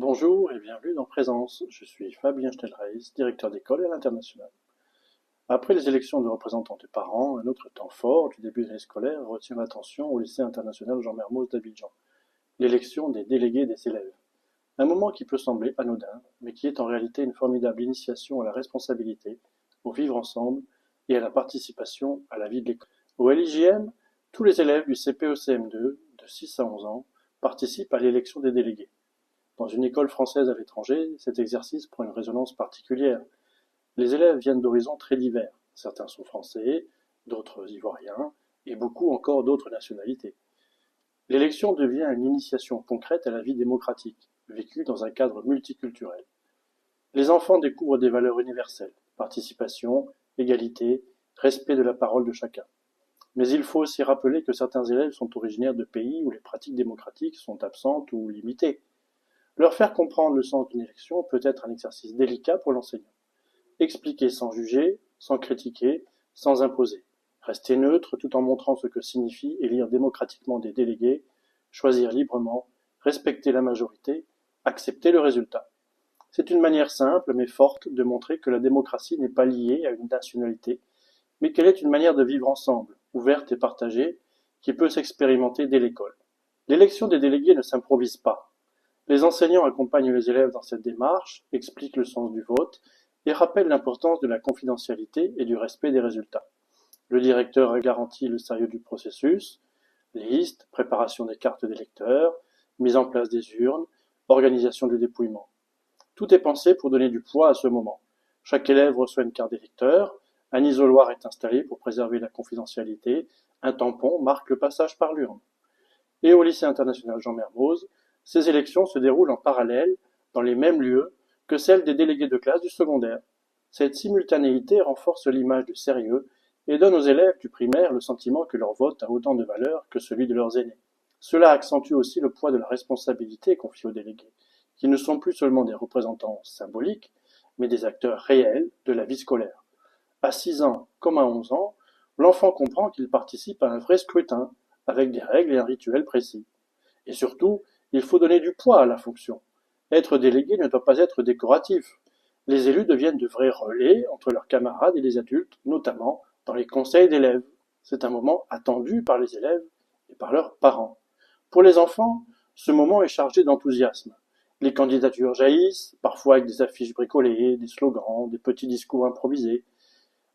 Bonjour et bienvenue dans Présence. Je suis Fabien Stellreis, directeur d'école à l'international. Après les élections de représentants des parents, un autre temps fort du début de l'année scolaire retient l'attention au lycée international Jean Mermoz d'Abidjan, l'élection des délégués des élèves. Un moment qui peut sembler anodin, mais qui est en réalité une formidable initiation à la responsabilité, au vivre ensemble et à la participation à la vie de l'école. Au LIJM, tous les élèves du CPE-CM2 de 6 à 11 ans participent à l'élection des délégués. Dans une école française à l'étranger, cet exercice prend une résonance particulière. Les élèves viennent d'horizons très divers. Certains sont français, d'autres ivoiriens, et beaucoup encore d'autres nationalités. L'élection devient une initiation concrète à la vie démocratique, vécue dans un cadre multiculturel. Les enfants découvrent des valeurs universelles, participation, égalité, respect de la parole de chacun. Mais il faut aussi rappeler que certains élèves sont originaires de pays où les pratiques démocratiques sont absentes ou limitées. Leur faire comprendre le sens d'une élection peut être un exercice délicat pour l'enseignant. Expliquer sans juger, sans critiquer, sans imposer. Rester neutre tout en montrant ce que signifie élire démocratiquement des délégués, choisir librement, respecter la majorité, accepter le résultat. C'est une manière simple mais forte de montrer que la démocratie n'est pas liée à une nationalité, mais qu'elle est une manière de vivre ensemble, ouverte et partagée, qui peut s'expérimenter dès l'école. L'élection des délégués ne s'improvise pas. Les enseignants accompagnent les élèves dans cette démarche, expliquent le sens du vote et rappellent l'importance de la confidentialité et du respect des résultats. Le directeur a garanti le sérieux du processus, liste, préparation des cartes d'électeurs, mise en place des urnes, organisation du dépouillement. Tout est pensé pour donner du poids à ce moment. Chaque élève reçoit une carte d'électeur, un isoloir est installé pour préserver la confidentialité, un tampon marque le passage par l'urne. Et au lycée international Jean Mermoz, ces élections se déroulent en parallèle, dans les mêmes lieux, que celles des délégués de classe du secondaire. Cette simultanéité renforce l'image du sérieux et donne aux élèves du primaire le sentiment que leur vote a autant de valeur que celui de leurs aînés. Cela accentue aussi le poids de la responsabilité confiée aux délégués, qui ne sont plus seulement des représentants symboliques, mais des acteurs réels de la vie scolaire. À 6 ans comme à 11 ans, l'enfant comprend qu'il participe à un vrai scrutin, avec des règles et un rituel précis. Et surtout, il faut donner du poids à la fonction. Être délégué ne doit pas être décoratif. Les élus deviennent de vrais relais entre leurs camarades et les adultes, notamment dans les conseils d'élèves. C'est un moment attendu par les élèves et par leurs parents. Pour les enfants, ce moment est chargé d'enthousiasme. Les candidatures jaillissent, parfois avec des affiches bricolées, des slogans, des petits discours improvisés.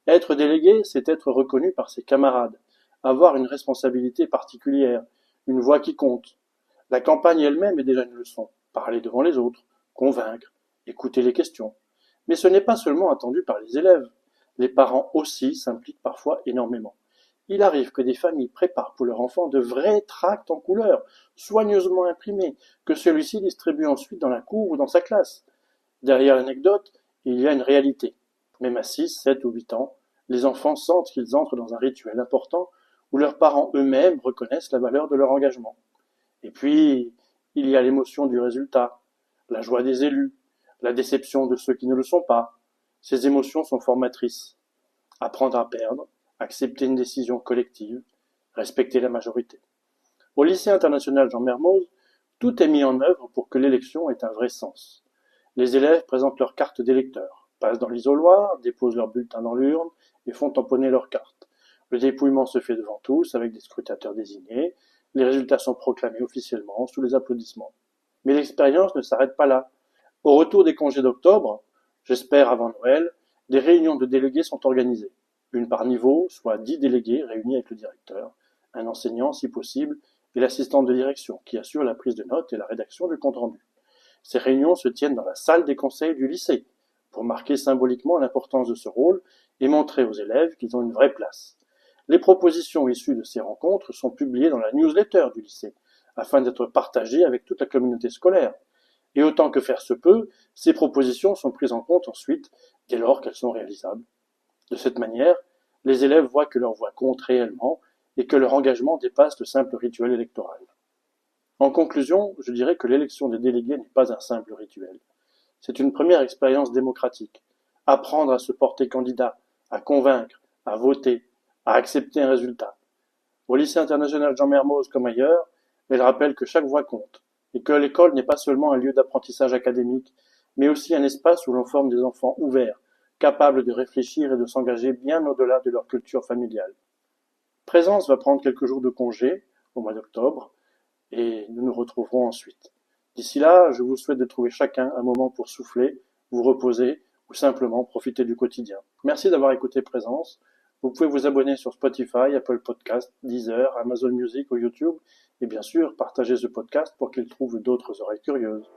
Être délégué, c'est être reconnu par ses camarades, avoir une responsabilité particulière, une voix qui compte. La campagne elle-même est déjà une leçon. Parler devant les autres, convaincre, écouter les questions. Mais ce n'est pas seulement attendu par les élèves. Les parents aussi s'impliquent parfois énormément. Il arrive que des familles préparent pour leur enfant de vrais tracts en couleur, soigneusement imprimés, que celui-ci distribue ensuite dans la cour ou dans sa classe. Derrière l'anecdote, il y a une réalité. Même à 6, 7 ou 8 ans, les enfants sentent qu'ils entrent dans un rituel important où leurs parents eux-mêmes reconnaissent la valeur de leur engagement. Et puis, il y a l'émotion du résultat, la joie des élus, la déception de ceux qui ne le sont pas. Ces émotions sont formatrices. Apprendre à perdre, accepter une décision collective, respecter la majorité. Au lycée international Jean Mermoz, tout est mis en œuvre pour que l'élection ait un vrai sens. Les élèves présentent leurs cartes d'électeurs, passent dans l'isoloir, déposent leur bulletin dans l'urne et font tamponner leurs cartes. Le dépouillement se fait devant tous avec des scrutateurs désignés. Les résultats sont proclamés officiellement sous les applaudissements. Mais l'expérience ne s'arrête pas là. Au retour des congés d'octobre, j'espère avant Noël, des réunions de délégués sont organisées. Une par niveau, soit 10 délégués réunis avec le directeur, un enseignant si possible, et l'assistante de direction qui assure la prise de notes et la rédaction du compte-rendu. Ces réunions se tiennent dans la salle des conseils du lycée, pour marquer symboliquement l'importance de ce rôle et montrer aux élèves qu'ils ont une vraie place. Les propositions issues de ces rencontres sont publiées dans la newsletter du lycée, afin d'être partagées avec toute la communauté scolaire. Et autant que faire se peut, ces propositions sont prises en compte ensuite, dès lors qu'elles sont réalisables. De cette manière, les élèves voient que leur voix compte réellement et que leur engagement dépasse le simple rituel électoral. En conclusion, je dirais que l'élection des délégués n'est pas un simple rituel. C'est une première expérience démocratique. Apprendre à se porter candidat, à convaincre, à voter, à accepter un résultat. Au lycée international Jean Mermoz comme ailleurs, elle rappelle que chaque voix compte, et que l'école n'est pas seulement un lieu d'apprentissage académique, mais aussi un espace où l'on forme des enfants ouverts, capables de réfléchir et de s'engager bien au-delà de leur culture familiale. Présence va prendre quelques jours de congé au mois d'octobre et nous nous retrouverons ensuite. D'ici là, je vous souhaite de trouver chacun un moment pour souffler, vous reposer ou simplement profiter du quotidien. Merci d'avoir écouté Présence. Vous pouvez vous abonner sur Spotify, Apple Podcasts, Deezer, Amazon Music ou YouTube et bien sûr partager ce podcast pour qu'il trouve d'autres oreilles curieuses.